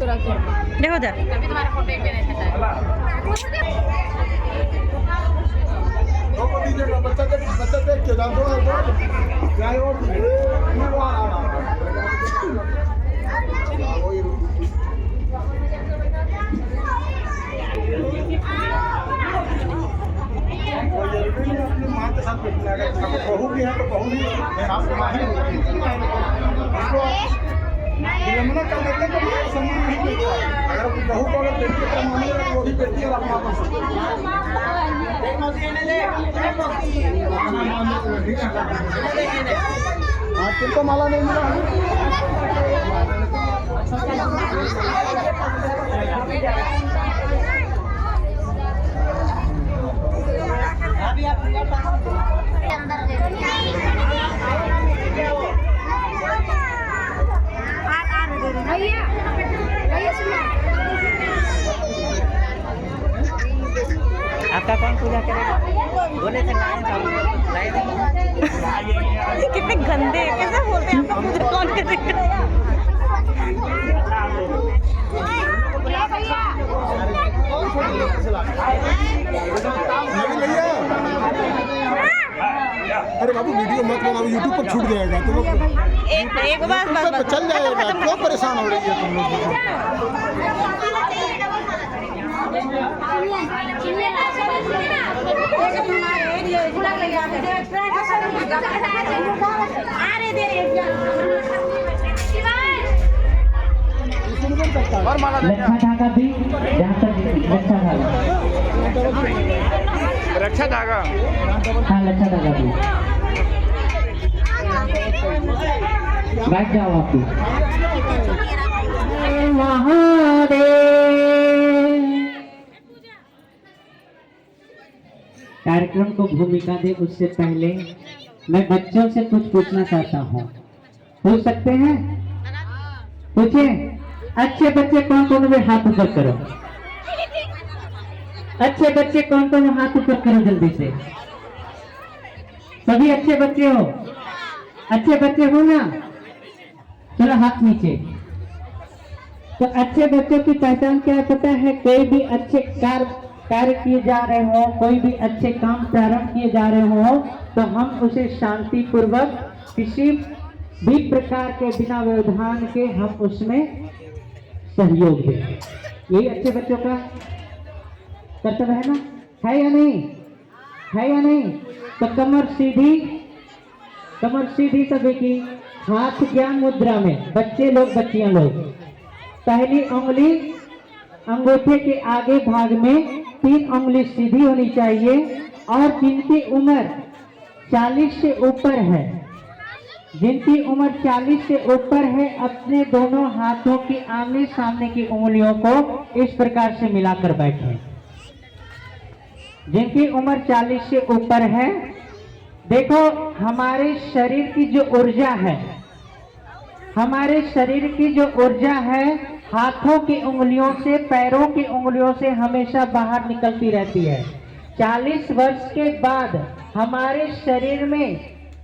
देखो उधर। अभी तुम्हारा फोटो एक पे नहीं था। बच्चा देख के जाओ माँ के साथ बैठना है। बहू भी है तो बहू भी सास माँ है विलंबना कर देते तो सम्मान नहीं मिलता। अगर बहू को अगर बेटी का मानेगा तो वो भी बेटी और अपना बन सकती है। हाँ तुमको माला नहीं मिला आपका कौन पूजा करेगा? बोले थे कितने गंदे कैसे बोलते हैं? आपका पूजा कौन करेगा? अरे बाबू वीडियो मत बनाओ, यूट्यूब पर छूट जाएगा। तुम लोग एक बात चल जाएगा, क्यों परेशान हो रही है तुम लोग? लच्छा धागा भी रक्षा धागा हाँ लच्छा धागा भी बैठ जाओ आप भी। कार्यक्रम को भूमिका दे उससे पहले मैं बच्चों से कुछ पूछना चाहता हूँ। पूछ सकते हैं? पूछिए। अच्छे बच्चे कौन कौन वे हाथ ऊपर करो। अच्छे बच्चे कौन कौन हाथ ऊपर करो जल्दी से। सभी अच्छे बच्चे हो? अच्छे बच्चे हो ना? चलो हाथ नीचे। तो अच्छे बच्चों की पहचान क्या है पता है? कोई भी अच्छे कार्य किए जा रहे हो, कोई भी अच्छे काम प्रारंभ किए जा रहे हो तो हम उसे शांति पूर्वक किसी भी प्रकार के बिना व्यवधान के हम उसमें सहयोग दें। यही अच्छे बच्चों का कर्तव्य है ना? है या नहीं? है या नहीं? तो कमर सीधी सभी की। हाथ ज्ञान मुद्रा में बच्चे लोग बच्चियां लोग पहली उंगली अंगूठे के आगे भाग में 3 उंगली सीधी होनी चाहिए और जिनकी उम्र 40 से ऊपर है, जिनकी उम्र 40 से ऊपर है अपने दोनों हाथों की आमने सामने की उंगलियों को इस प्रकार से मिलाकर बैठे। जिनकी उम्र 40 से ऊपर है, देखो हमारे शरीर की जो ऊर्जा है, हमारे शरीर की जो ऊर्जा है हाथों की उंगलियों से पैरों की उंगलियों से हमेशा बाहर निकलती रहती है। 40 वर्ष के बाद हमारे शरीर में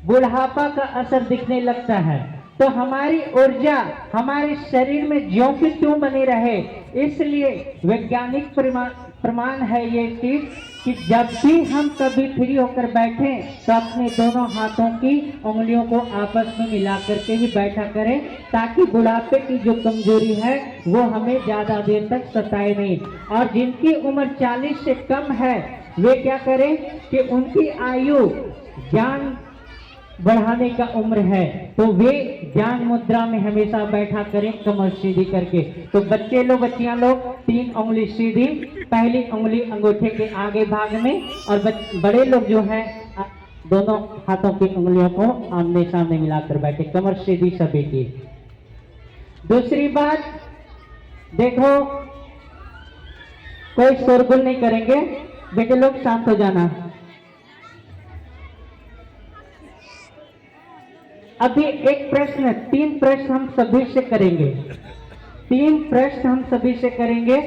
बुढ़ापा का असर दिखने लगता है। तो हमारी ऊर्जा हमारे शरीर में ज्यों की त्यों बनी रहे, इसलिए वैज्ञानिक प्रमाण है ये चीज कि जब भी हम कभी फ्री होकर बैठें तो अपने दोनों हाथों की उंगलियों को आपस में मिला करके ही बैठा करें, ताकि बुढ़ापे की जो कमजोरी है वो हमें ज्यादा देर तक सताए नहीं। और जिनकी उम्र 40 से कम है वे क्या करें कि उनकी आयु ज्ञान बढ़ाने का उम्र है तो वे ज्ञान मुद्रा में हमेशा बैठा करें कमर सीधी करके। तो बच्चे लोग बच्चियां लोग 3 उंगली सीधी, पहली उंगली अंगूठे के आगे भाग में, और बड़े लोग जो है दोनों हाथों की उंगलियों को आमने सामने मिलाकर बैठे, कमर सीधी सभी की। दूसरी बात देखो, कोई शोरगुल नहीं करेंगे, बेटे लोग शांत हो जाना। अभी एक प्रश्न, 3 प्रश्न हम सभी से करेंगे, 3 प्रश्न हम सभी से करेंगे।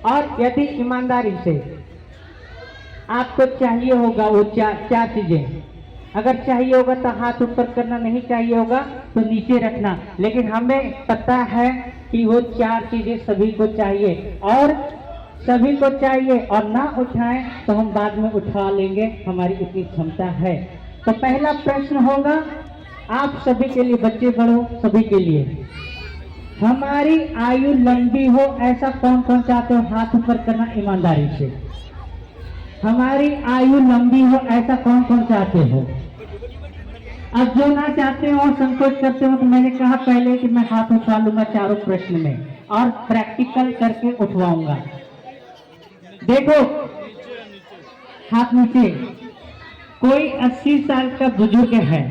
और यदि ईमानदारी से आपको चाहिए होगा वो चार चीजें, अगर चाहिए होगा तो हाथ ऊपर करना, नहीं चाहिए होगा तो नीचे रखना। लेकिन हमें पता है कि वो 4 चीजें सभी को चाहिए और सभी को चाहिए, और ना उठाएं तो हम बाद में उठा लेंगे, हमारी इतनी क्षमता है। तो पहला प्रश्न होगा आप सभी के लिए, बच्चे बड़ों सभी के लिए, हमारी आयु लंबी हो ऐसा कौन कौन चाहते हो? हाथ ऊपर करना ईमानदारी से। हमारी आयु लंबी हो ऐसा कौन कौन चाहते हो? अब जो ना चाहते हो और संकोच करते हो, तो मैंने कहा पहले कि मैं हाथ उठा लूंगा चारों प्रश्न में और प्रैक्टिकल करके उठवाऊंगा। देखो हाथ नीचे। कोई 80 साल का बुजुर्ग है,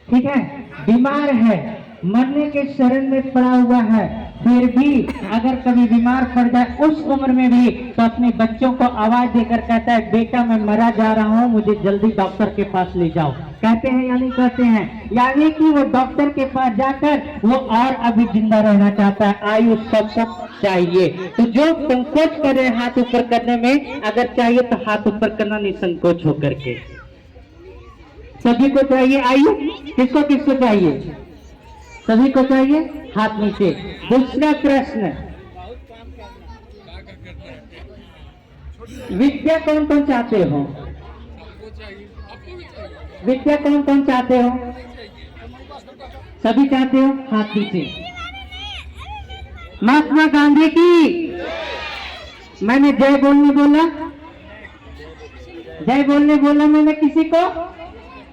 ठीक है, बीमार है, मरने के शरण में पड़ा हुआ है, फिर भी अगर कभी बीमार पड़ जाए उस उम्र में भी, तो अपने बच्चों को आवाज देकर कहता है बेटा मैं मरा जा रहा हूँ, मुझे जल्दी डॉक्टर के पास ले जाओ। कहते हैं या नहीं कहते हैं? यानी कि वो डॉक्टर के पास जाकर वो और अभी जिंदा रहना चाहता है। आयु सबको चाहिए। तो जो संकोच कर रहे हाथ ऊपर करने में, अगर चाहिए तो हाथ ऊपर करना निसंकोच होकर के। सभी को चाहिए आयु? किसको किसको चाहिए? सभी को चाहिए। हाथ नीचे। दूसरा प्रश्न, विद्या कौन कौन चाहते हो? विद्या कौन कौन चाहते हो? सभी चाहते हो? हाथ नीचे। महात्मा गांधी की, मैंने जय बोलने बोला, जय बोलने बोला मैंने किसी को,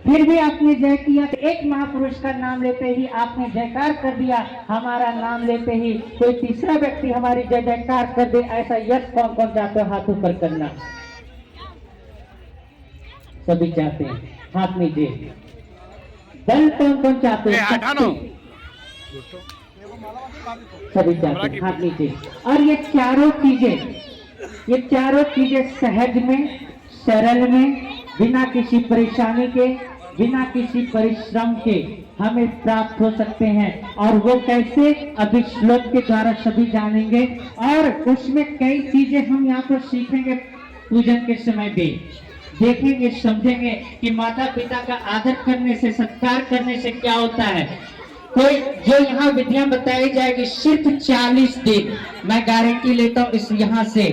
फिर भी आपने जय किया। तो एक महापुरुष का नाम लेते ही आपने जयकार कर दिया, हमारा नाम लेते ही कोई तीसरा व्यक्ति हमारी जय जयकार कर दे, ऐसा यश कौन कौन चाहते हो? हाथ ऊपर करना। सभी चाहते हैं। हाथ नीचे। बल कौन कौन चाहते हैं? सभी चाहते हैं। हाथ नीचे। और ये चारों चीजें सहज में, सरल में, बिना किसी परेशानी के, बिना किसी परिश्रम के हमें प्राप्त हो सकते हैं। और वो कैसे? अभी श्लोक के द्वारा सभी जानेंगे, और उसमें कई चीजें हम यहाँ पर सीखेंगे पूजन के समय भी। देखेंगे, समझेंगे कि माता पिता का आदर करने से, सत्कार करने से क्या होता है। कोई जो यहाँ विधियां बताई जाएगी सिर्फ 40 दिन, मैं गारंटी लेता हूँ इस यहाँ से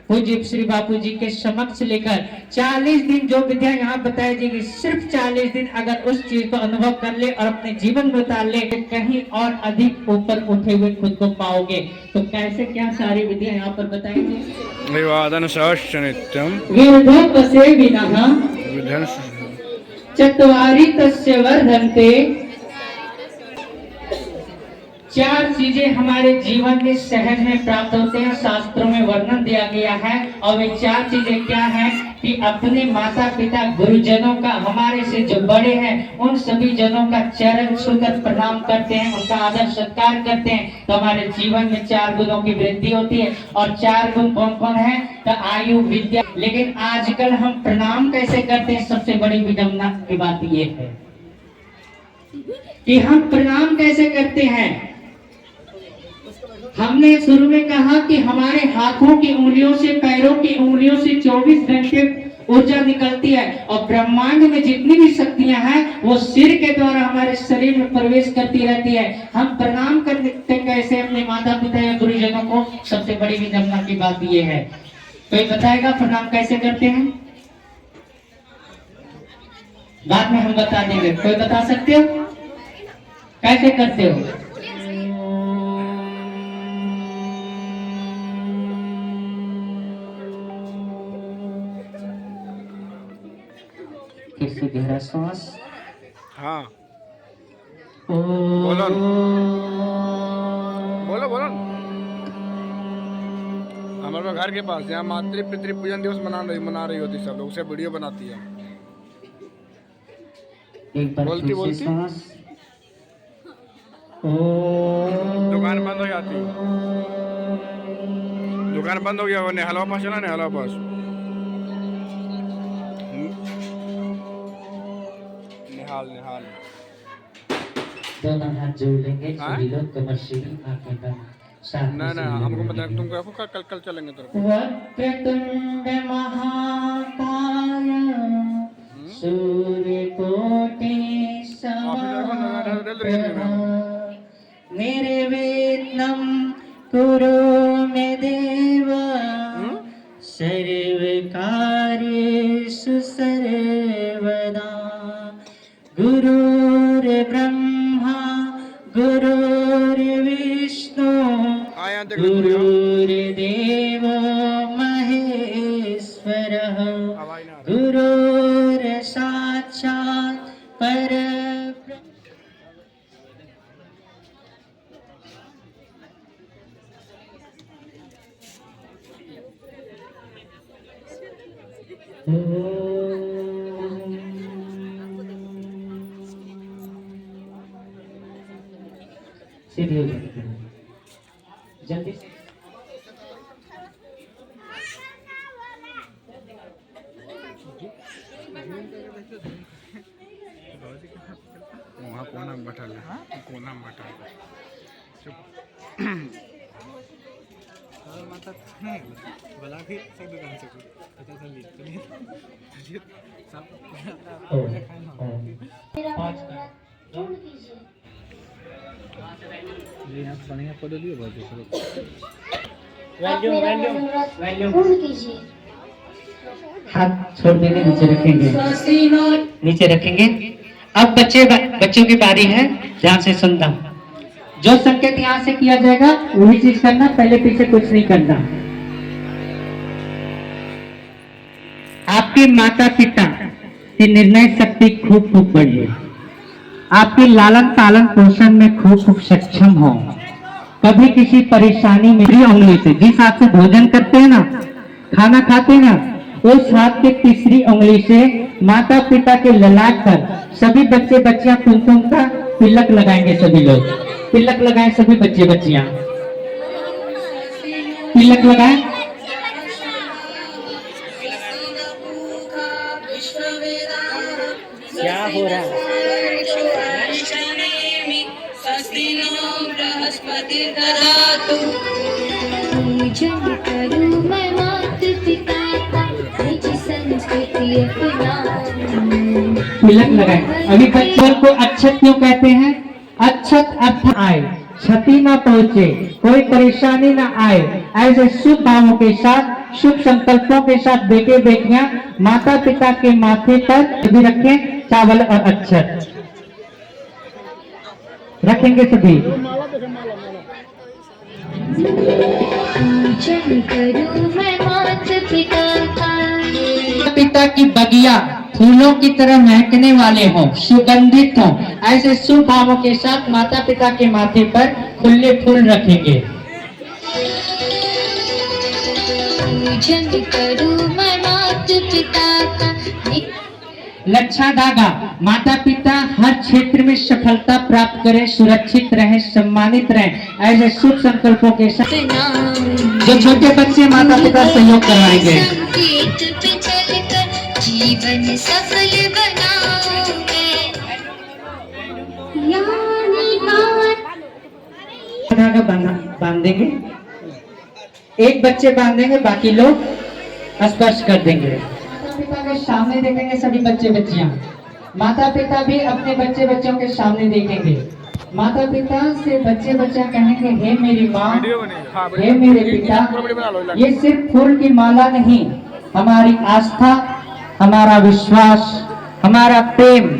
पूज्य श्री बापू जी के समक्ष लेकर 40 दिन जो विद्या यहाँ बताई जाएगी, सिर्फ 40 दिन अगर उस चीज को अनुभव कर ले और अपने जीवन में उतार ले, कहीं और अधिक ऊपर उठे हुए खुद को पाओगे। तो कैसे क्या सारी विद्या यहाँ पर बताई जाएगी? विवादन सहस्र नित्यम विरधोपसे विनः चत्वारि तस्य वर्धन्ते। 4 चीजें हमारे जीवन में सहज में प्राप्त होते हैं, शास्त्रों में वर्णन दिया गया है। और वे 4 चीजें क्या हैं कि अपने माता पिता गुरुजनों का, हमारे से जो बड़े हैं उन सभी जनों का चरण छूकर प्रणाम करते हैं, उनका आदर सत्कार करते हैं, तो हमारे जीवन में 4 गुणों की वृद्धि होती है। और 4 गुण कौन कौन है? तो आयु, विद्या। लेकिन आजकल हम प्रणाम कैसे करते हैं? सबसे बड़ी विडंबना की बात यह है कि हम प्रणाम कैसे करते हैं। हमने शुरू में कहा कि हमारे हाथों की उंगलियों से, पैरों की उंगलियों से 24 घंटे ऊर्जा निकलती है, और ब्रह्मांड में जितनी भी शक्तियां हैं वो सिर के द्वारा हमारे शरीर में प्रवेश करती रहती है। हम प्रणाम करते कैसे अपने माता पिता या गुरुजनों को? सबसे बड़ी विडंबना की बात ये है। कोई बताएगा प्रणाम कैसे करते हैं? बाद में हम बता देंगे। कोई बता सकते हो कैसे करते हो? किसी गहरा सांस। हाँ बोलो बोलो बोलो। हमारे घर के पास यहाँ मातृ पितृ पूजन दिवस मना रही होती, सब लोग उसे वीडियो बनाती है। एक बार बोलती बोलती सांस। दुकान बंद हो जाती, दुकान बंद हो गया। वो नेहलवा पास चला, नेहलवा पास निहाल। दोनों हाथ जोड़ लेंगे, सभी लोग कमर सीधी, आंखें बंद। ना हमको पता है, तुमको कल चलेंगे। वक्रतुंड महाकाय सूर्य कोटि समप्रभा निर्विघ्नं कुरु मे देव सर्वकार्येषु सर्वदा गुरुर्ब्रह्मा गुरुर्विष्णु गुरुर्देवो महेश्वरः गुरुर्साक्षात् परब्रह्म। सीधी हो जाती है जल्दी से। वहाँ कोना में बैठल है, कोना में बैठल है। चुप। माता नहीं बला भी सब दुकान से पता चली चलिए सब जी आप बढ़िया फोटो लिए बहुत पूर्ण कीजिए। हाथ छोड़ देंगे, नीचे रखेंगे, नीचे रखेंगे। अब बच्चों की बारी है, ध्यान से सुनना। जो संकेत यहाँ से किया जाएगा वही चीज करना, पहले पीछे कुछ नहीं करना। आपके माता पिता की निर्णय शक्ति खूब बढ़े, आपके लालन पालन पोषण में खूब सक्षम हो। कभी किसी परेशानी में तीसरी उंगली से, जिस हाथ से भोजन करते हैं ना, खाना खाते हैं ना, उस हाथ के तीसरी उंगली से माता पिता के ललाट पर सभी बच्चे बच्चियां कुमकुम का तिलक लगाएंगे। सभी लोग तिलक लगाएं, सभी बच्चे बच्चियां तिलक लगाएं। क्या हो रहा है? पूजन करूं मैं माता पिता का, निज संस्कृति अपनाऊं। तिलक लगाएं। अभी बच्चों को अच्छत क्यों कहते हैं? अच्छत अर्थ आए, क्षति ना पहुंचे, कोई परेशानी ना आए, ऐसे शुभ भावों के साथ, शुभ संकल्पों के साथ बेटे बेटियां माता पिता के माथे पर भी रखें चावल और अच्छत रखेंगे सभी। पूजन करूं मैं माता पिता का, पिता की बगिया फूलों की तरह महकने वाले हों, सुगंधित हों, ऐसे शुभ भावों के साथ माता पिता के माथे पर खुले फूल रखेंगे। पूजन करूं मैं माता पिता का। लच्छा धागा, माता पिता हर क्षेत्र में सफलता प्राप्त करें, सुरक्षित रहें, सम्मानित रहें, ऐसे शुभ संकल्पों के साथ जो छोटे बच्चे माता पिता सहयोग करवाएंगे। संकेत पे चलकर जीवन सफल बनाऊंगे। धागा बांधेंगे, एक बच्चे बांधेंगे, बाकी लोग स्पर्श कर देंगे। माता पिता के सामने देखेंगे सभी बच्चे बच्चियां, माता पिता भी अपने बच्चे बच्चों के सामने देखेंगे। माता पिता से बच्चे बच्चा कहेंगे, हे मेरी माँ, हे मेरे पिता। ये सिर्फ फूल की माला नहीं, हमारी आस्था, हमारा विश्वास, हमारा प्रेम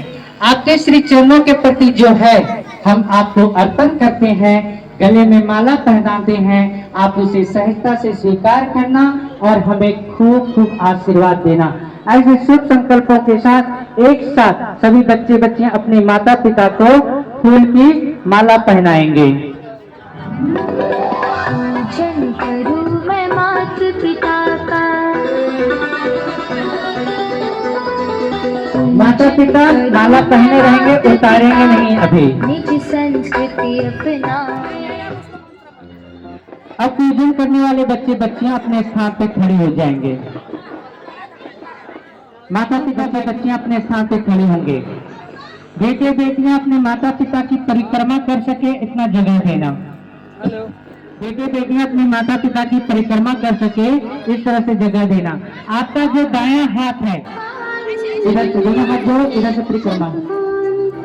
आपके श्री चरणों के प्रति जो है हम आपको अर्पण करते हैं, गले में माला पहनाते हैं। आप उसे सहजता से स्वीकार करना और हमें खूब खूब आशीर्वाद देना। ऐसे शुभ संकल्पों के साथ एक साथ सभी बच्चे बच्चियां अपने माता पिता को फूल की माला पहनाएंगे। पूजन करूं मैं माता पिता का। माता पिता माला पहने रहेंगे, उतारेंगे नहीं अभी। निज संस्कृति अपना। अब पूजन करने वाले बच्चे बच्चियां अपने स्थान पे खड़े हो जाएंगे। माता पिता के बच्चियां अपने स्थान पे खड़े होंगे। बेटे बेटियां अपने माता पिता की परिक्रमा कर सके इतना जगह देना। बेटे बेटियां अपने माता पिता की परिक्रमा कर सके इस तरह से जगह देना। आपका जो दायां हाथ है इधर से दोनों हाथ जोड़ो, इधर से परिक्रमा,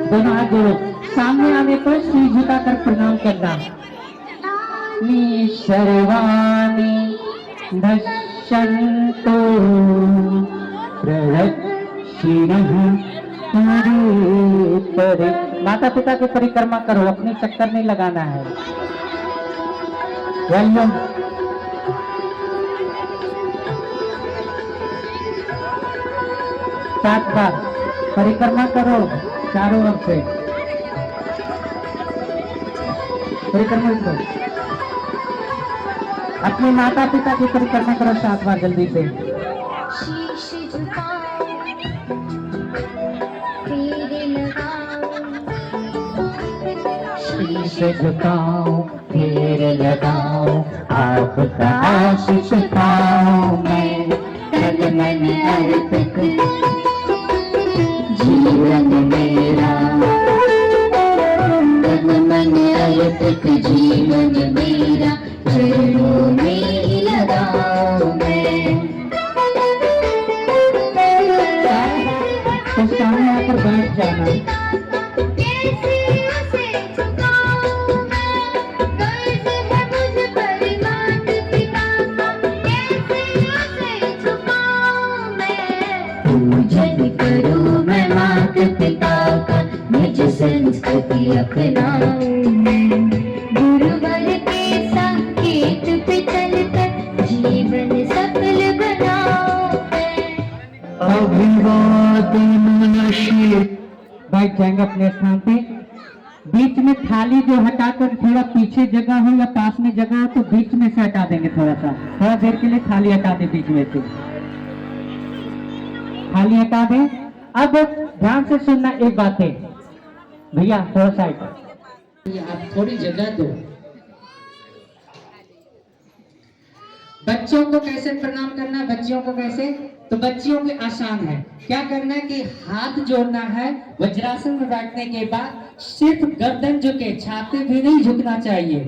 दोनों हाथ जोड़ो। सामने आने पर सिर झुकाकर प्रणाम करना। सर्वाणि दश्यन्तु प्रदक्षिणः परे। माता पिता की परिक्रमा करो, अपने चक्कर नहीं लगाना है। वॉल्यूम 7 बार परिक्रमा करो चारों ओर से। परिक्रमा करो, अपने माता पिता की परिक्रमा करो 7 बार जल्दी से। शीश झुकाओ, फेरे लगाओ, शीश झुकाओ, फेर लगाओ, आपका आशीष पाऊं मैं, तन मन अर्पित जीवन मेरा, तन मन अर्पित जीवन मेरा, चरणों में लगाओ मैं। तो सामने आकर बैठ जाना। कैसे उसे झुकाऊं मैं, कर्ज है मुझ पर मात पिता का, कैसे उसे झुकाऊं मैं। पूजन करूं मैं मात पिता का, निज संस्कृति अपनाऊं मैं। गुरुवर के संकेत पे चलकर जीवन सफल बनाऊं मैं। अभिवादन बैठ जाएंगे अपने स्थान पे। बीच में थाली जो हटाकर थोड़ा पीछे जगह हो या पास में जगह हो तो बीच में से हटा देंगे, थोड़ा देर के लिए थाली हटा दे बीच में से, थाली हटा दें। अब ध्यान से सुनना एक बात है भैया, थोड़ा साइड आप थोड़ी जगह दो। बच्चों को कैसे प्रणाम करना है, बच्चियों को कैसे, तो बच्चियों के आसान है। क्या करना है कि हाथ जोड़ना है, वज्रासन में बैठने के बाद सिर्फ गर्दन झुके, छाती भी नहीं झुकना चाहिए।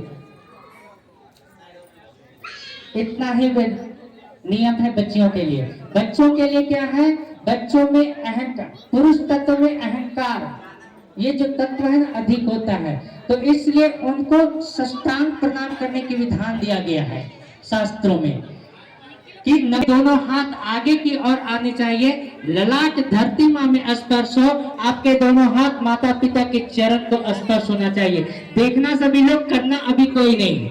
इतना ही नियम है बच्चियों के लिए। बच्चों के लिए क्या है, बच्चों में अहंकार, पुरुष तत्व में अहंकार, ये जो तत्व है ना अधिक होता है, तो इसलिए उनको साष्टांग प्रणाम करने की विधान दिया गया है शास्त्रों में कि न दोनों हाथ आगे की ओर आने चाहिए, ललाट धरती मां में स्पर्श हो, आपके दोनों हाथ माता पिता के चरण को स्पर्श होना चाहिए। देखना सभी लोग, करना अभी कोई नहीं।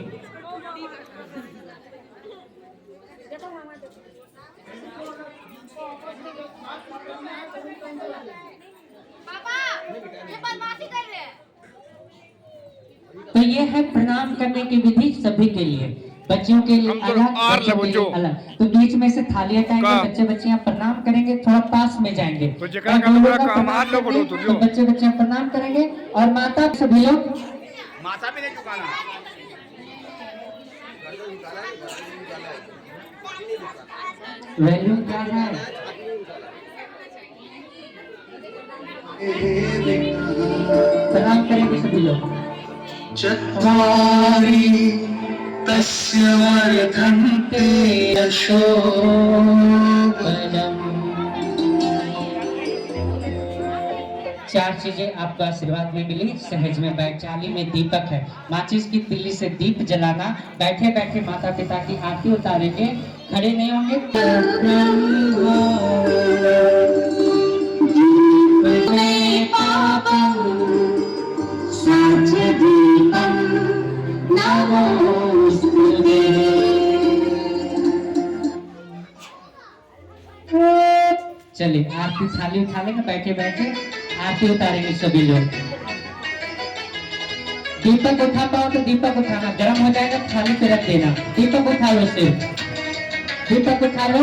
तो ये है प्रणाम करने की विधि सभी के लिए, बच्चियों के लिए अलग, बच्चों के लिए अलग। तो बीच में से थाली हटाएंगे, बच्चे बच्चियां प्रणाम करेंगे, थोड़ा पास में जाएंगे तो बच्चे बच्चियां प्रणाम करेंगे और माता सभी लोग माथा भी नहीं झुकाना। वैल्यू क्या है, प्रणाम करेंगे सभी लोग। चत्वारि तस्य वर्धन्ते यशो बलम्। 4 चीजें आपको आशीर्वाद में मिली। सहज में बैठ, चाली में दीपक है, माचिस की तिल्ली से दीप जलाना। बैठे बैठे माता पिता की आरती उतारेंगे, खड़े नहीं होंगे। चलिए आरती थाली उठा लेंगे, बैठे बैठे आरती उतारेंगे सभी लोग। दीपक उठा पाओ तो दीपक उठाना, गर्म हो जाएगा थाली पे रख देना। दीपक उठा लो, सिर्फ दीपक उठा लो।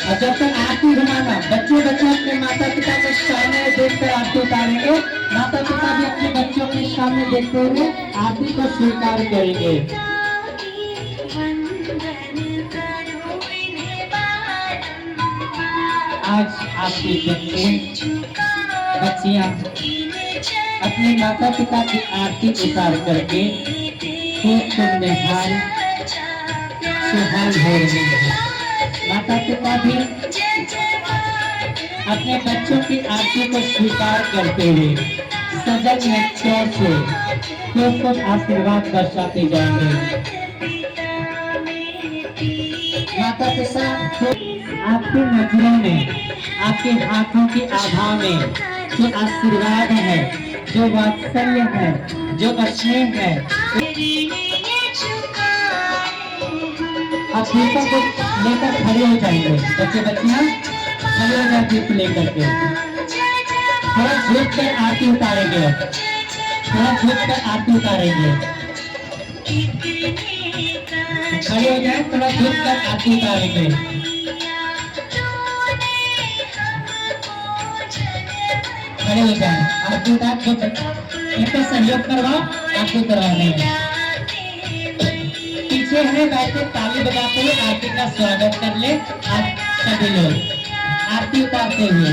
और जब तक आरती घुमाना, बच्चे अपने माता पिता के सामने देखकर आरती उतारेंगे, माता पिता भी अपने बच्चों के सामने देखते हुए आरती को स्वीकार करेंगे। आज आपकी बच्चियां अपने माता पिता की आरती उतार करके खूब सुहाल हो रही है। माता पिता भी अपने बच्चों की आरती को स्वीकार करते हुए सजल नेत्रों से खूब आशीर्वाद बरसाते जाएंगे। माता पिता आपकी नजरों में, आपके हाथों की आभा में जो आशीर्वाद है, जो वात्सल्य है, जो स्नेह है, आप दीपों को लेकर खड़े हो जाएंगे। बच्चे बच्चियां खड़े हो जाए दीप लेकर के, थोड़ा झुक कर आरती उतारेंगे, थोड़ा झुक कर आरती उतारेंगे। खड़े हो जाए, थोड़ा झुक कर आरती उतारेंगे। खड़े हो जाए, आरती उतार दो, इनको सहयोग करवाओ, आरती करवाने में। पीछे हमें बैठे ताली बजाते हुए आरती का स्वागत कर ले आप सभी लोग आरती उतारते हुए।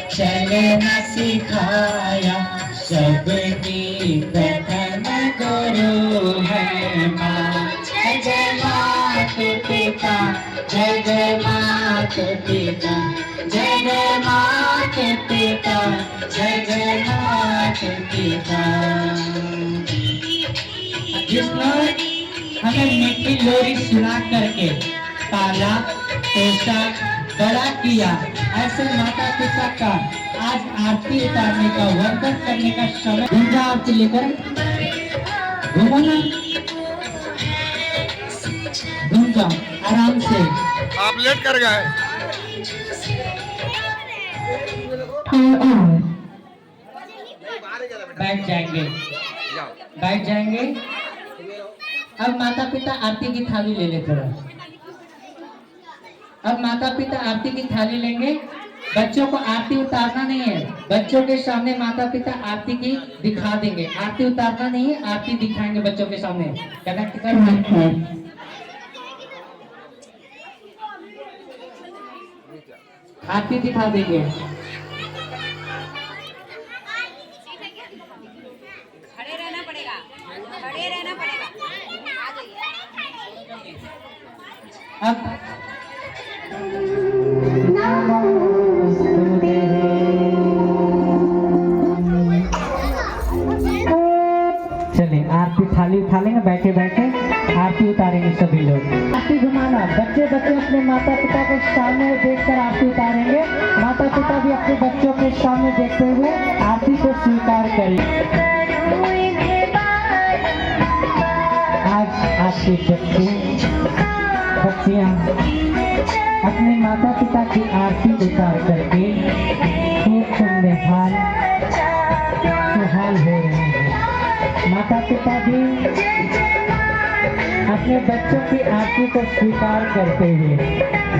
चलना सिखाया सबकी प्रथम गुरु है माँ। जय जय माता पिता, जय जय माता पिता, जय जय माता पिता, जय जय माता पिता। जिसने हमें मीठी लोरी सुना करके पाला पोसा बड़ा किया, ऐसे माता पिता का आज आरती उतारने का वंदन करने का समय। गंगा आरती लेकर घूमो ना, घूम जाओ आराम से। आप लेट कर गए। बैठ जाएंगे, बैठ जाएंगे। अब माता पिता आरती की थाली ले ले थोड़ा। अब माता पिता आरती की थाली लेंगे। बच्चों को आरती उतारना नहीं है, बच्चों के सामने माता पिता आरती की दिखा देंगे। आरती उतारना नहीं है, आरती दिखाएंगे बच्चों के सामने। कनेक्ट कर आरती दिखा देंगे। खड़े रहना पड़ेगा, खड़े रहना पड़ेगा। अब चलिए आरती थाली उठा लेंगे, बैठे बैठे आरती उतारेंगे सभी लोग। आरती घुमाना, बच्चे बच्चे अपने माता पिता के सामने देखकर आरती उतारेंगे। माता पिता भी अपने बच्चों के सामने देखते हुए आरती को स्वीकार करेंगे। आज आपके बच्चियां अपने माता पिता की आरती उतार करके खूब सुहाल हो रहे हैं। माता पिता भी अपने बच्चों की आरती को स्वीकार करते हुए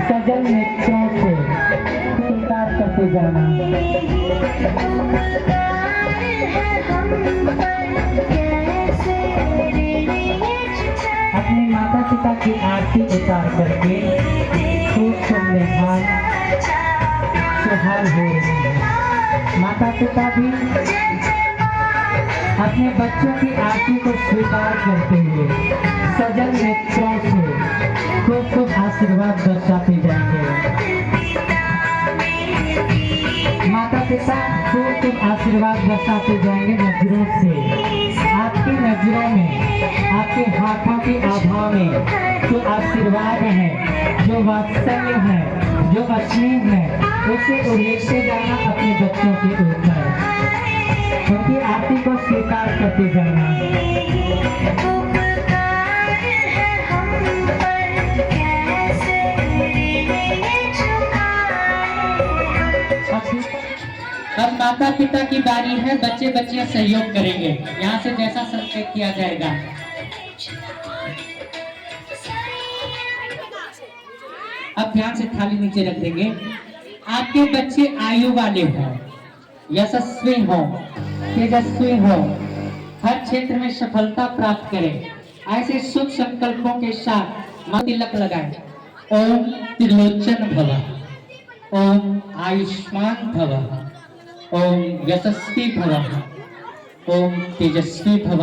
सजल नेत्रों से स्वीकार करते जाना। अपने माता पिता की आरती उतार करके खूब सुहाल हो रहे हैं। माता पिता भी अपने बच्चों की आरती को स्वीकार करते हुए सजल नेत्रों से खूब आशीर्वाद बरसाते जाएंगे। माता पिता खूब आशीर्वाद बरसाते जाएंगे नजरों से। आपकी नजरों में, आपके हाथों की आभा में जो आशीर्वाद है, जो वात्सल्य है, जो स्नेह है, उसे उड़ेलते जाना अपने बच्चों के ऊपर, उनकी आरती को स्वीकार करते जाना। अब माता पिता की बारी है, बच्चे बच्चियां सहयोग करेंगे। यहाँ से जैसा संकेत किया जाएगा। अब ध्यान से थाली नीचे रख देंगे। आपके बच्चे आयु वाले हों, यशस्वी हों, तेजस्वी हों, हर क्षेत्र में सफलता प्राप्त करें, ऐसे शुभ संकल्पों के साथ तिलक लगाएं। ओम त्रिलोचन भव, ओम आयुष्मान भव, ओम यशस्वी भव, ओम तेजस्वी भव।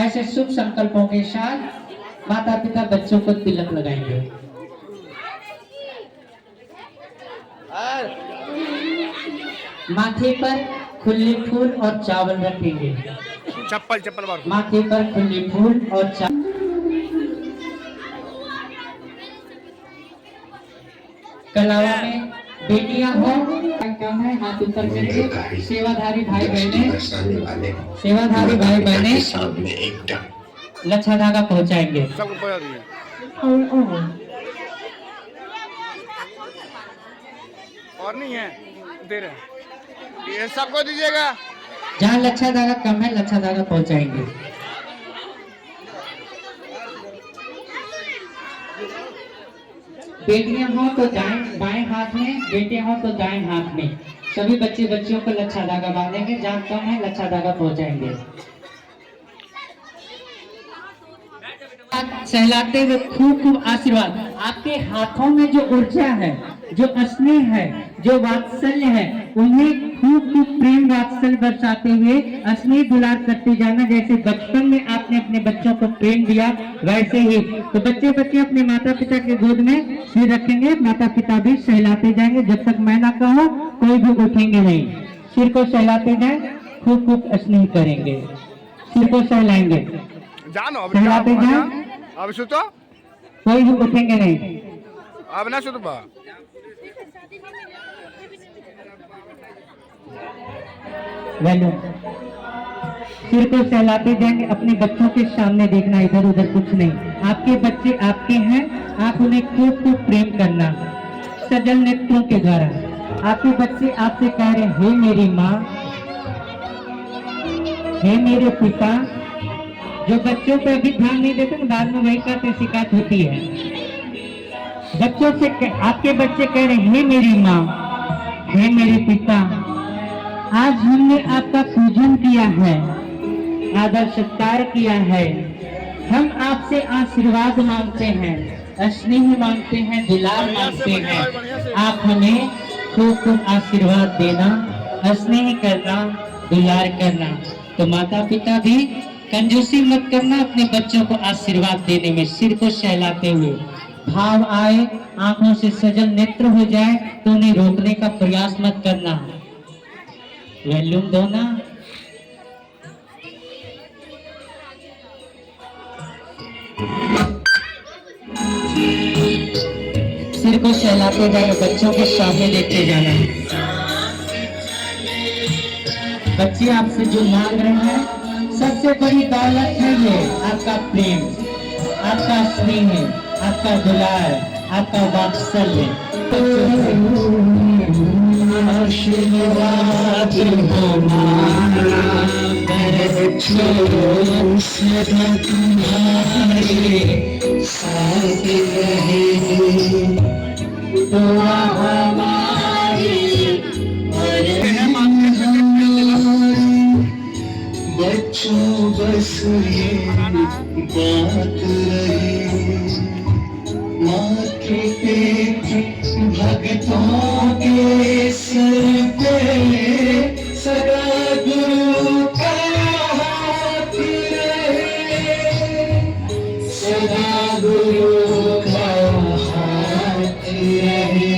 ऐसे शुभ संकल्पों के साथ माता पिता बच्चों को तिलक लगाएंगे। माथे पर खुले फूल और चावल रखेंगे। चप्पल चप्पल बार माथे पर खुले फूल और चावल। कलावा में बेटियां हो कम है, हाथ ऊपर करके सेवाधारी भाई बहने लच्छा धागा पहुंचाएंगे। सबको पहुंचा दिए। और नहीं है दे रहे, ये सबको दीजिएगा। जहाँ लच्छा धागा कम है लच्छा धागा पहुंचाएंगे। बेटियां हो तो बाएं हाथ में, बेटे हो तो दाएं हाथ में। सभी बच्चे बच्चियों को लच्छा धागा बांधेंगे। जहाँ कम है लच्छा धागा पहुंचाएंगे। सहलाते हुए खूब खूब आशीर्वाद। आपके हाथों में जो ऊर्जा है, जो स्नेह है, जो वात्सल्य है, उन्हें खूब खूब प्रेम वात्सल्य बरसाते हुए स्नेह दुलार करते जाना। जैसे बचपन में आपने अपने बच्चों को प्रेम दिया वैसे ही। तो बच्चे बच्चे अपने माता पिता के गोद में सिर रखेंगे, माता पिता भी सहलाते जाएंगे। जब तक मैं ना कहूँ कोई भी उठेंगे नहीं। सिर को सहलाते जाए, खूब खूब स्नेह करेंगे, सिर को सहलाएंगे, जानो सहलाते जाए। अब सुतो कोई भी उठेंगे नहीं। अब ना सुतो बा वैल्यू सिर को सहलाते जाएंगे। अपने बच्चों के सामने देखना, इधर उधर कुछ नहीं। आपके बच्चे आपके हैं, आप उन्हें खूब खूब प्रेम करना सजल नेत्रों के द्वारा। आपके बच्चे आपसे कह रहे हैं, हे मेरी माँ, हे मेरे पिता। जो बच्चों पे अभी ध्यान नहीं देते ना, बाद में वही करते शिकायत होती है। बच्चों से आपके बच्चे कह रहे हैं, हे मेरी माँ, हे मेरे पिता, आज हमने आपका पूजन किया है, आदर सत्कार किया है। हम आपसे आशीर्वाद मांगते हैं, स्नेह मांगते हैं, दुलार मांगते हैं। आप हमें खूब खूब आशीर्वाद देना, स्नेह करना, दुलार करना। तो माता पिता भी कंजूसी मत करना अपने बच्चों को आशीर्वाद देने में। सिर को सहलाते हुए भाव आए, आंखों से सजल नेत्र हो जाए तो उन्हें रोकने का प्रयास मत करना। वैल्यूम दो ना। सिर को सहलाते जाना, बच्चों के सामने लेते जाना। बच्चे आपसे जो मांग रहे हैं, सबसे बड़ी दौलत है ये आपका प्रेम, आपका स्नेह, आपका दुलार, आपका वात्सल्य। आशीर्वाद हमारा बच्चों सदा तुम्हारे साथ रहे। दुआ हमारी बच्चों बस ये बात रही, माथे पे भक्तों के सर पे सदा गुरु का हाथ रहे, सदा गुरु का हाथ रहे।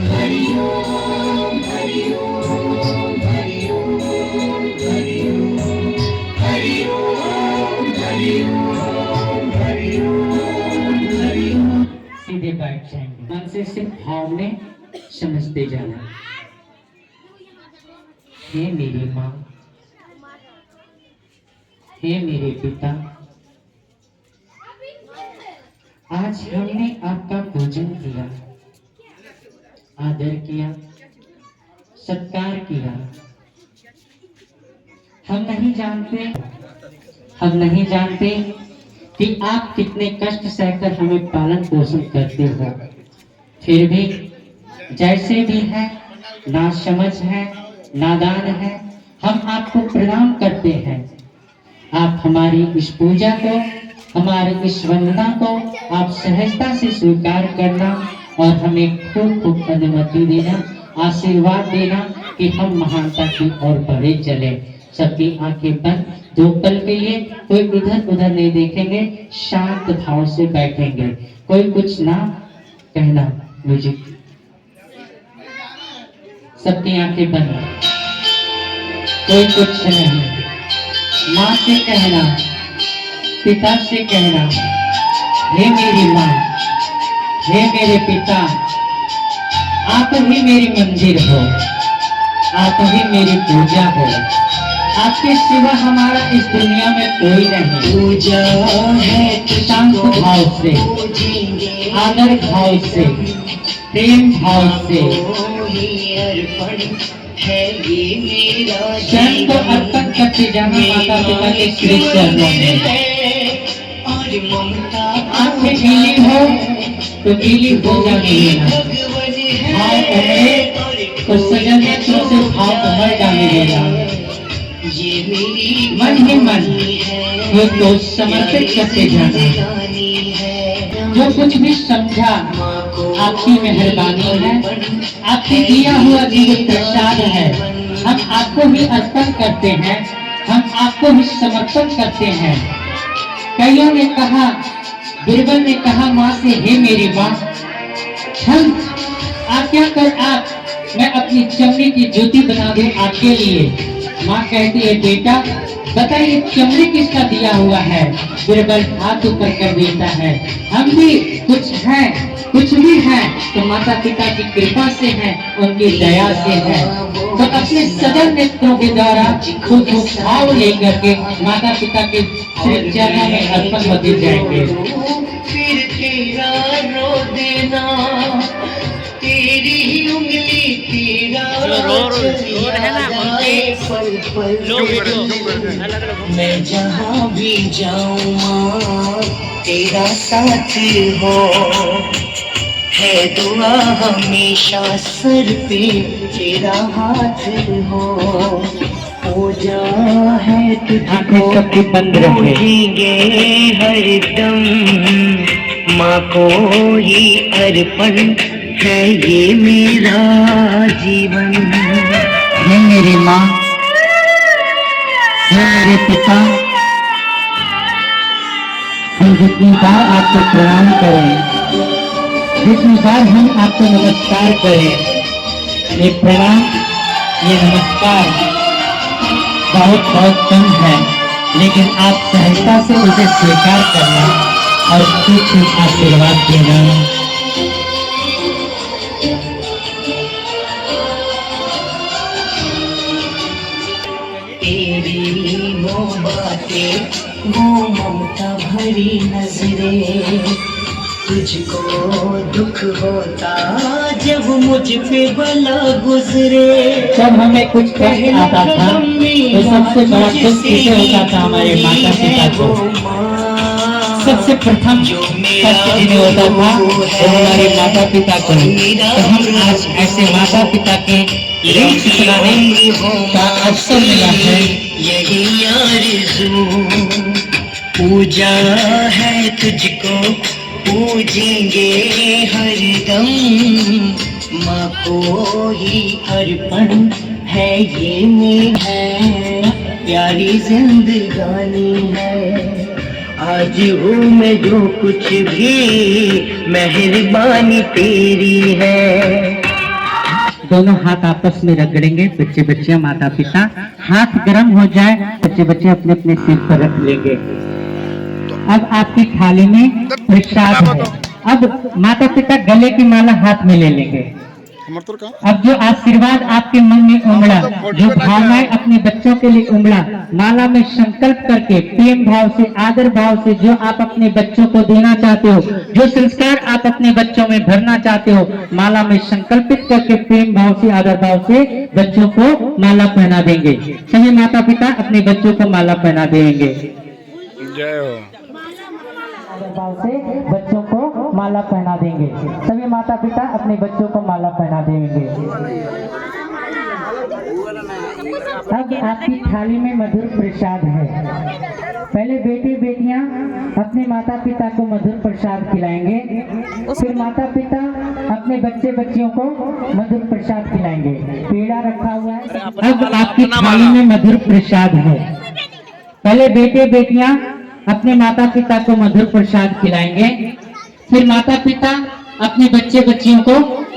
हरि ओम हरि ओम हरि ओम हरि ओम हरि ओम हरि ओम हरि ओम हरि ओम। सीधे बैठ जाएंगे, मन से सिर्फ भाव में समझते जाना। हे मेरी माँ, हे मेरे पिता, आज हमने आपका पूजन किया, आदर किया, सत्कार किया। हम नहीं जानते कि आप कितने कष्ट सहकर हमें पालन पोषण करते हो। फिर भी जैसे भी है, ना समझ है, नादान है, हम आपको प्रणाम करते हैं। आप हमारी इस पूजा को, हमारी इस वंदना को आप सहजता से स्वीकार करना और हमें खूब खूब अनुमति देना, आशीर्वाद देना कि हम महानता की ओर बढ़े चले। सबकी आंखें बंद, 2 पल के लिए कोई इधर उधर नहीं देखेंगे, शांत भाव से बैठेंगे, कोई कुछ ना कहना। म्यूजिक सबकी आंखें बंद, कोई कुछ नहीं। माँ से कहना, पिता से कहना, हे मेरी माँ, हे मेरे पिता, आप ही मेरी मंदिर हो, आप ही मेरी पूजा हो, आपके सिवा हमारा इस दुनिया में कोई नहीं। पूजा है शांत भाव से, आदर भाव से, प्रेम भाव से स्वयं को अर्पण करते जाना माता पिता के श्री चरणों में। आंखें गीली हो तो गीली हो जाने देना, भाव उमड़े तो सजन नेत्रों से भाव उमड़ जाने देना। मन ही मन वो तो समर्पित करते जाना। जो कुछ भी समझा आपकी मेहरबानी है, आपके दिया हुआ दिव्य प्रसाद है, हम आपको भी अर्पण करते हैं, हम आपको भी समर्पण करते हैं। कईयों ने कहा, बीरबल ने कहा माँ से, हे मेरी माँ, हम आज्ञा कर आप, मैं अपनी चमड़ी की जूती बना दूं आपके लिए। माँ कहती है, बेटा बताइए चमड़ी किसका दिया हुआ है? बीरबल हाथ ऊपर कर देता है, हम भी कुछ हैं, कुछ भी हैं तो माता पिता की कृपा से है, उनकी दया से है। तो अपने सजल नेत्रों के द्वारा खुद को भाव लेकर के माता पिता के श्री चरणों में अर्पण होते जाएंगे। फिर तेरा रो देना, तेरी उंगली तेरा पल पल मैं जहाँ भी जाऊँ माँ तेरा साथ हो, है दुआ हमेशा सर पे तेरा हाथ हो। पूजा है तुझको पूजेंगे हरदम, माँ को ही अर्पण है ये मेरा जीवन। हे मेरी माँ, हे मेरे पिता, हम जितनी बार आपको प्रणाम करें, जितनी बार हम आपको नमस्कार करें, ये प्रणाम, ये नमस्कार बहुत बहुत कम है, लेकिन आप सहजता से उसे स्वीकार करना और कुछ आशीर्वाद देना। तेरी वो बातें, वो ममता भरी नजरें, तुझको दुख होता जब मुझ पे बला गुजरे। जब हमें कुछ कष्ट आता था तो सबसे बड़ा दुख किसे होता था? हमारे माता पिता को। सबसे प्रथम कष्ट जिन्हें होता था वो हमारे माता पिता को। तो हम आज ऐसे माता पिता के ऋण चुकाने का अवसर मिला है। यही आरज़ू, पूजा है तुझको पूजेंगे हरदम, माँ को ही अर्पण है ये मेरी प्यारी जिंदगानी है। आज हूँ मैं जो कुछ भी मेहरबानी तेरी है। दोनों हाथ आपस में रगड़ेंगे, बच्चे बच्चियां माता पिता। हाथ गर्म हो जाए, बच्चे बच्चे अपने अपने सिर पर रख लेंगे। अब आपकी थाली में प्रसाद है। अब माता पिता गले की माला हाथ में ले लेंगे। अब जो आशीर्वाद आपके मन में उमड़ा, जो भावनाएं अपने बच्चों के लिए उमड़ा, माला में संकल्प करके प्रेम भाव से, आदर भाव से जो आप अपने बच्चों को देना चाहते हो, जो संस्कार आप अपने बच्चों में भरना चाहते हो, माला में संकल्पित करके प्रेम भाव से, आदर भाव से बच्चों को माला पहना देंगे। सभी माता पिता अपने बच्चों को माला पहना देंगे। जय हो। भाव से बच्चों को माला पहना देंगे। सभी माता पिता अपने बच्चों को माला पहना देंगे। अब आपकी थाली में मधुर प्रसाद है। पहले बेटे बेटियां अपने माता पिता को मधुर प्रसाद खिलाएंगे, फिर माता पिता अपने बच्चे बच्चियों को मधुर प्रसाद खिलाएंगे। पेड़ा रखा हुआ है। अब आपकी थाली में मधुर प्रसाद है। पहले बेटे बेटियां अपने माता पिता को मधुर प्रसाद खिलाएंगे, फिर माता पिता अपने बच्चे बच्चियों को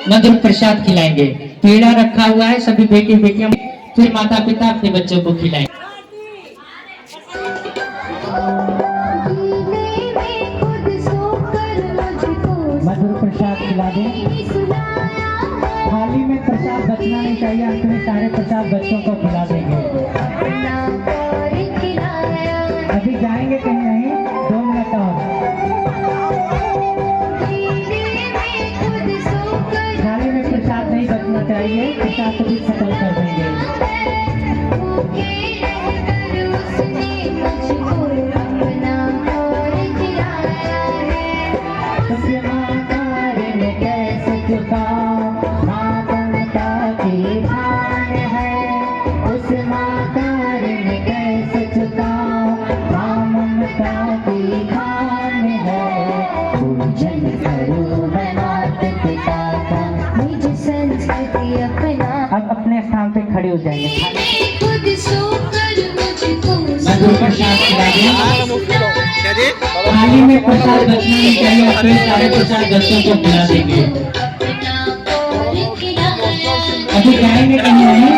मधुर प्रसाद खिलाएंगे। पेड़ा रखा हुआ है, सभी बेटे बेटियां फिर माता पिता अपने बच्चों को खिलाएं। मधुर प्रसाद खिला दें। थाली में प्रसाद बचना नहीं चाहिए, अंत में सारे प्रसाद बच्चों को खिला देंगे। अभी जाएंगे कहीं नहीं, 2 मिनट और। थाली में प्रसाद नहीं बचना चाहिए, प्रसाद को भी खत्म कर देंगे। अब अपने स्थान पे खड़े हो जाएंगे। मधुर प्रसाद खिला दें। थाली में प्रसाद बचना नहीं चाहिए, अपने सारे प्रसाद बच्चों को खिला देंगे। अभी जाएंगे कहीं नहीं,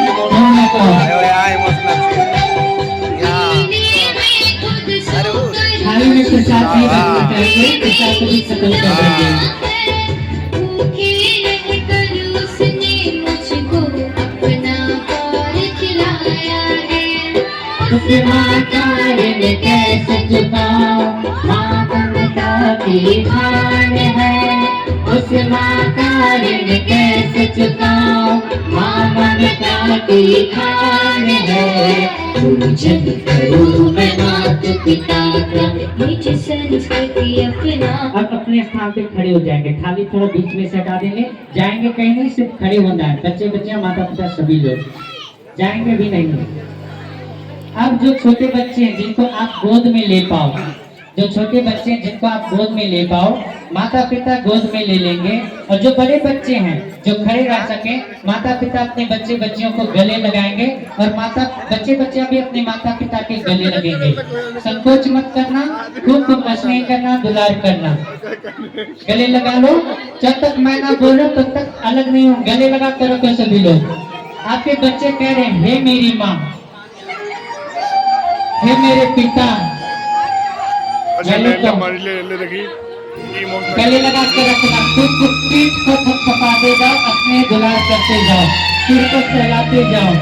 थाली में प्रसाद नहीं बचना चाहिए, प्रसाद को भी खत्म कर देंगे। उस माकार में कैसे चुकाऊं, माँ ममता की खान है। उस माकार में कैसे चुकाऊं, माँ ममता की खान है। पूजन करूं मैं माता पिता का, निज संस्कृति अपना। अब अपने स्थान पे खड़े हो जाएंगे, थाली थोड़ा बीच में से हटा देंगे। जाएंगे कहीं नहीं, सिर्फ खड़े होना है। बच्चे बच्चियां माता पिता सभी लोग जाएंगे भी नहीं। अब जो छोटे बच्चे हैं जिनको आप गोद में ले पाओ, जो छोटे बच्चे हैं जिनको आप गोद में ले पाओ, माता पिता गोद में ले लेंगे। और जो बड़े बच्चे हैं जो खड़े रह सके, माता पिता अपने बच्चे बच्चियों को गले लगाएंगे और माता बच्चे बच्चियां भी अपने माता पिता के गले लगेंगे। संकोच मत करना, खूब खूब स्नेह करना, दुलार करना। गले लगा लो, जब तक मैं ना बोलूं तब तक अलग नहीं हो। गले लगा करो तो सभी लोग। आपके बच्चे कह रहे हैं, हे मेरी माँ, हे मेरे पिता। गले लगा के रखना, खुद को पीठ को थपथपाते जाओ, अपने दुलार करते जाओ, सिर को सहलाते जाओ।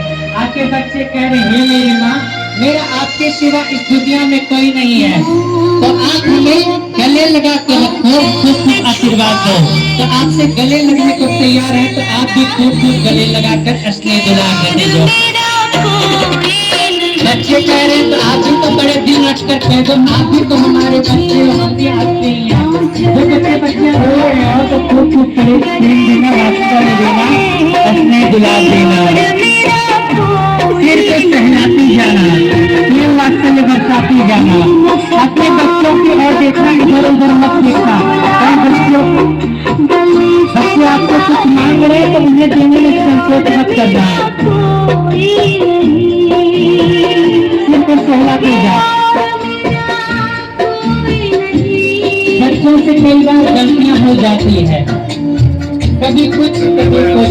आपके बच्चे कह रहे हैं, हे मेरी माँ, मेरा आपके सिवा इस दुनिया में कोई नहीं है, तो आप हमें गले लगा के रखो, खूब खूब आशीर्वाद दो। तो आपसे गले लगने को तैयार है तो आप भी खूब खूब गले लगाकर स्नेह दुलार करते जाओ। बच्चे कह रहे हैं तो आप भी तो बड़े दिल रच कर कह दो, आप भी तो हमारे बच्चे हो, हम भी आपके ही हैं। जो बच्चे बच्चियां रो रहे हो तो खूब खूब करे प्रेम देना, वास्ता देना, स्नेह दुलार देना, सिर पे सहलाती जाना, ये वात्सल्य बरसाती जाना। अपने बच्चों की ओर देखना, इधर उधर मत देखना। बच्चे आपको कुछ मांग रहे तो उन्हें देने में संकोच मत करना, सिर पे सहलाती जा। बच्चों से कई बार गलतियां हो जाती है, कभी कुछ कभी कुछ।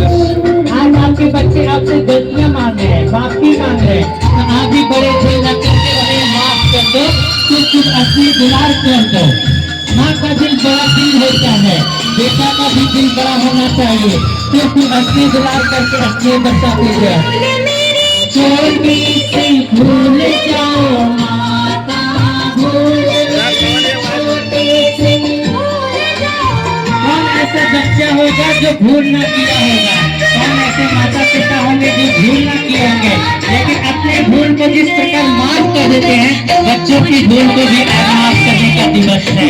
आज आपके बच्चे आपसे गलतियां मांग रहे हैं, माफी मांग रहे हैं, तो आप भी बड़े दिल न करके उन्हें माफ कर दो, कुछ असली दुलार कर दो। माँ का दिल बड़ा दिल होता है, बेटा का भी दिल बड़ा होना चाहिए, तो फिर असली दुलार करके असली बचाते जाओ। छोटी से भूल जाओ माता, भूल ऐसा बच्चा होगा जो भूल न किया होगा, कौन ऐसे माता पिता होंगे जो भूल न किए होंगे, लेकिन अपने भूल को जिस प्रकार माफ कर देते हैं, बच्चों की भूल को भी माफ करने का दिवस है।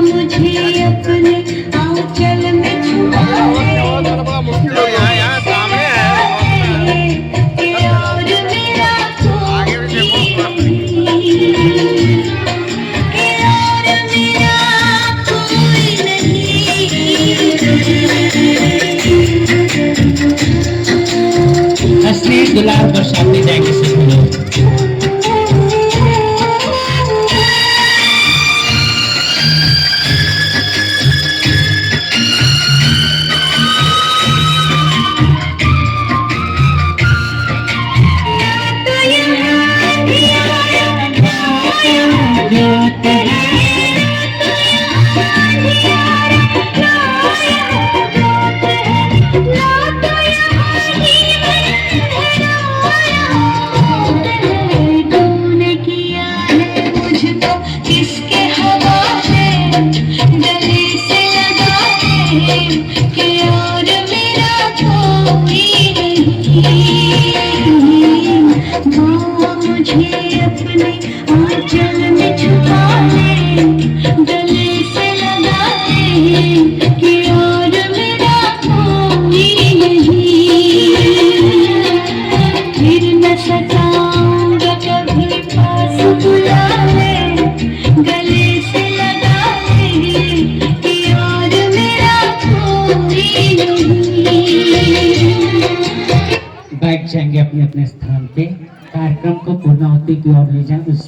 मुझे अपने आंचल में दुलार बरसाते जाएंगे सभी लोग। कोई नहीं। माँ मुझे अपने आंचल में छुपा ले, गले से लगा ले कि और मेरा कोई नहीं। फिर न सताऊंगा कभी, पास बुला ले, गले से लगा ले कि और मेरा कोई नहीं। बैठ जाएंगे अपने अपने स्थान पे। कार्यक्रम को पूर्णाहुति की ओर ले जाएं। उस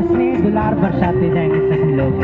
स्नेह दुलार बरसाते जाएंगे सभी लोग।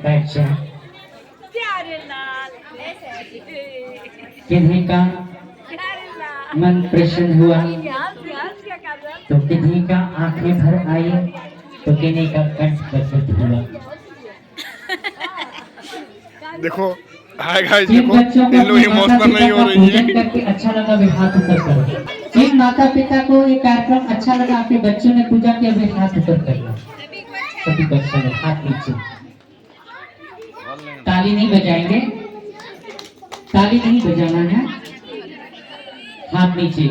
बैठ जाए। किन्हीं का मन प्रसन्न हुआ तो किन्हीं का आंखें भर आई तो किन्हीं का कंठ प्रफुल्लित हुआ। देखो हाय गाइस, जिन देखो बच्चों को ये लोग अपने माता इमोशनल पिता नहीं हो का रही पूजन है। करके अच्छा लगा वे हाथ ऊपर करो। जिन माता पिता को ये कार्यक्रम अच्छा लगा, आपके बच्चों ने पूजा किया, वे हाथ ऊपर कर लो। सभी बच्चों ने हाथ नीचे। ताली नहीं बजाएंगे, ताली नहीं बजाना है, हाथ नीचे।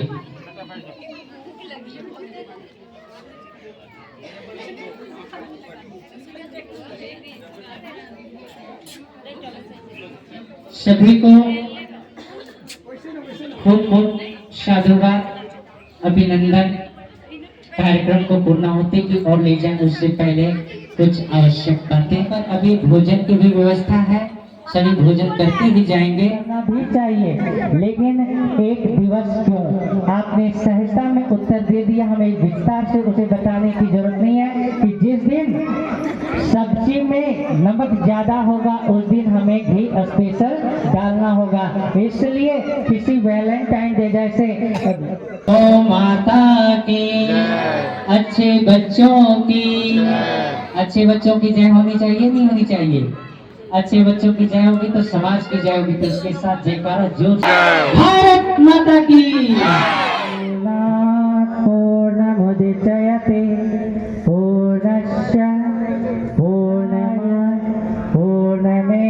सभी को खूब खूब साधुवाद, अभिनंदन। कार्यक्रम को पूर्णाहुति की ओर ले जाएं उससे पहले कुछ आवश्यक बातें। पर अभी भोजन की भी व्यवस्था है, सभी भोजन करके ही जाएंगे। भी चाहिए, लेकिन एक दिवस क्यों? आपने सहजता में उत्तर दे दिया, हमें विस्तार से उसे बताने की जरूरत नहीं है कि जिस दिन सब्जी में नमक ज्यादा होगा उस दिन हमें घी स्पेशल डालना होगा। इसलिए किसी वैलेंटाइन डे जैसे तो माता की, अच्छे बच्चों की, अच्छे बच्चों की जय होनी चाहिए, नहीं होनी चाहिए? अच्छे बच्चों की जय होगी तो समाज की जय होगी। तो इसके साथ जयकारा जोर से भारत माता की। पूर्णमुदच्यते पूर्णस्य पूर्णमेवावशिष्यते।